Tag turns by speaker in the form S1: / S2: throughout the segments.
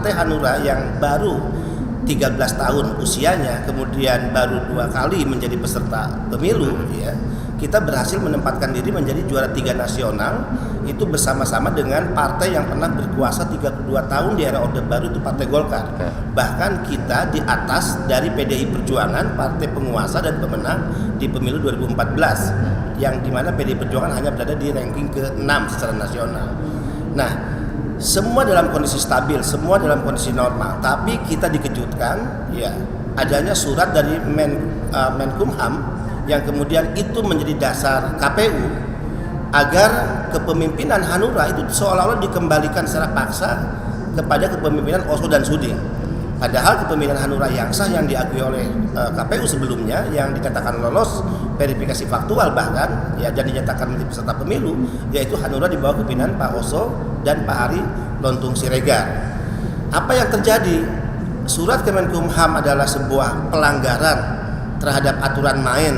S1: Partai Hanura yang baru 13 tahun usianya, kemudian baru 2 kali menjadi peserta pemilu, ya, kita berhasil menempatkan diri menjadi juara 3 nasional, itu bersama-sama dengan partai yang pernah berkuasa 32 tahun di era Orde Baru, itu Partai Golkar. Bahkan kita di atas dari PDI Perjuangan, partai penguasa dan pemenang di pemilu 2014, yang dimana PDI Perjuangan hanya berada di ranking ke-6 secara nasional. Nah, semua dalam kondisi stabil, semua dalam kondisi normal, tapi kita dikejutkan, ya, adanya surat dari Menkumham yang kemudian itu menjadi dasar KPU agar kepemimpinan Hanura itu seolah-olah dikembalikan secara paksa kepada kepemimpinan Oso dan Suding. Padahal kepemimpinan Hanura yang sah yang diakui oleh KPU sebelumnya, yang dinyatakan lolos verifikasi faktual bahkan, ya, dan dinyatakan menjadi peserta pemilu, yaitu Hanura di bawah kepemimpinan Pak Oso dan Pak Ari Lontung Siregar. Apa yang terjadi? Surat Kemenkumham adalah sebuah pelanggaran terhadap aturan main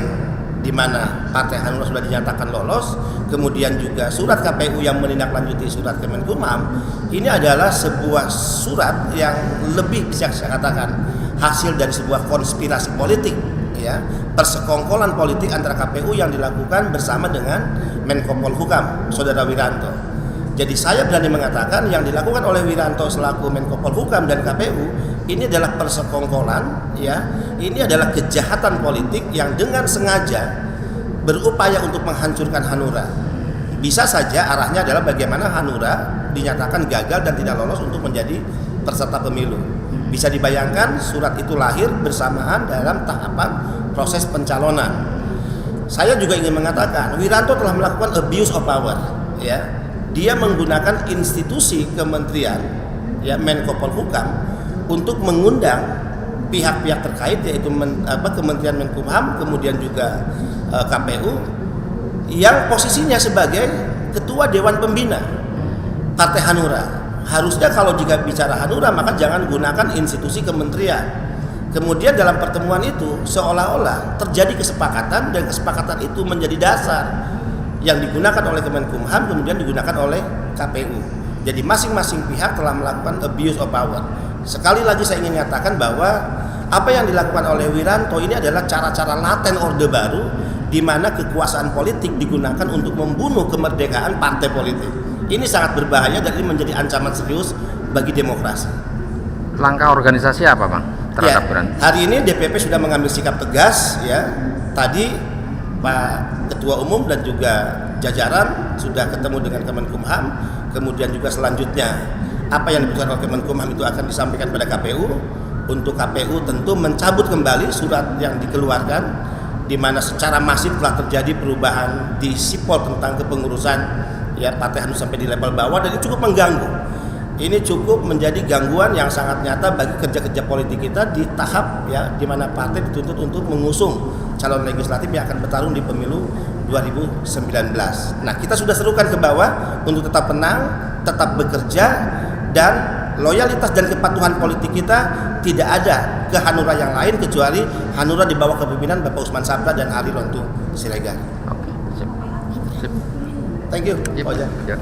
S1: di mana Partai Hanura sudah dinyatakan lolos, kemudian juga surat KPU yang menindaklanjuti surat Kemenkumham ini adalah sebuah surat yang lebih bisa saya katakan hasil dari sebuah konspirasi politik, ya, persekongkolan politik antara KPU yang dilakukan bersama dengan Menko Polhukam, Saudara Wiranto. Jadi saya berani mengatakan yang dilakukan oleh Wiranto selaku Menko Polhukam dan KPU ini adalah persekongkolan, ya. Ini adalah kejahatan politik yang dengan sengaja berupaya untuk menghancurkan Hanura. Bisa saja arahnya adalah bagaimana Hanura dinyatakan gagal dan tidak lolos untuk menjadi peserta pemilu. Bisa dibayangkan surat itu lahir bersamaan dalam tahapan proses pencalonan. Saya juga ingin mengatakan Wiranto telah melakukan abuse of power, ya. Dia menggunakan institusi kementerian, ya, Menko Polhukam untuk mengundang pihak-pihak terkait, yaitu Kementerian Menkumham, kemudian juga KPU, yang posisinya sebagai ketua Dewan Pembina Partai Hanura. Harusnya kalau jika bicara Hanura maka jangan gunakan institusi kementerian. Kemudian dalam pertemuan itu seolah-olah terjadi kesepakatan, dan kesepakatan itu menjadi dasar yang digunakan oleh Kemenkumham kemudian digunakan oleh KPU. Jadi masing-masing pihak telah melakukan abuse of power. Sekali lagi saya ingin nyatakan bahwa apa yang dilakukan oleh Wiranto ini adalah cara-cara laten Orde Baru di mana kekuasaan politik digunakan untuk membunuh kemerdekaan partai politik. Ini sangat berbahaya dan ini menjadi ancaman serius bagi demokrasi.
S2: Langkah organisasi apa, Bang, terhadap Wiranto?
S1: Hari ini DPP sudah mengambil sikap tegas, ya. Tadi Pak Ketua Umum dan juga jajaran sudah ketemu dengan Kemenkumham, kemudian juga selanjutnya apa yang diputuskan oleh Kemenkumham itu akan disampaikan pada KPU. Untuk KPU tentu mencabut kembali surat yang dikeluarkan di mana secara masif telah terjadi perubahan di sipol tentang kepengurusan, ya, Partai Hanura sampai di level bawah, dan ini cukup mengganggu. Ini cukup menjadi gangguan yang sangat nyata bagi kerja-kerja politik kita di tahap, ya, di mana partai dituntut untuk mengusung calon legislatif yang akan bertarung di pemilu 2019. Nah, kita sudah serukan ke bawah untuk tetap tenang, tetap bekerja, dan loyalitas dan kepatuhan politik kita tidak ada ke Hanura yang lain kecuali Hanura di bawah kepemimpinan Bapak Usman Sabta dan Ari Lontung Siregar.
S2: Oke, sip.
S1: Thank you.
S2: Yep.
S1: Oja.
S2: Ya.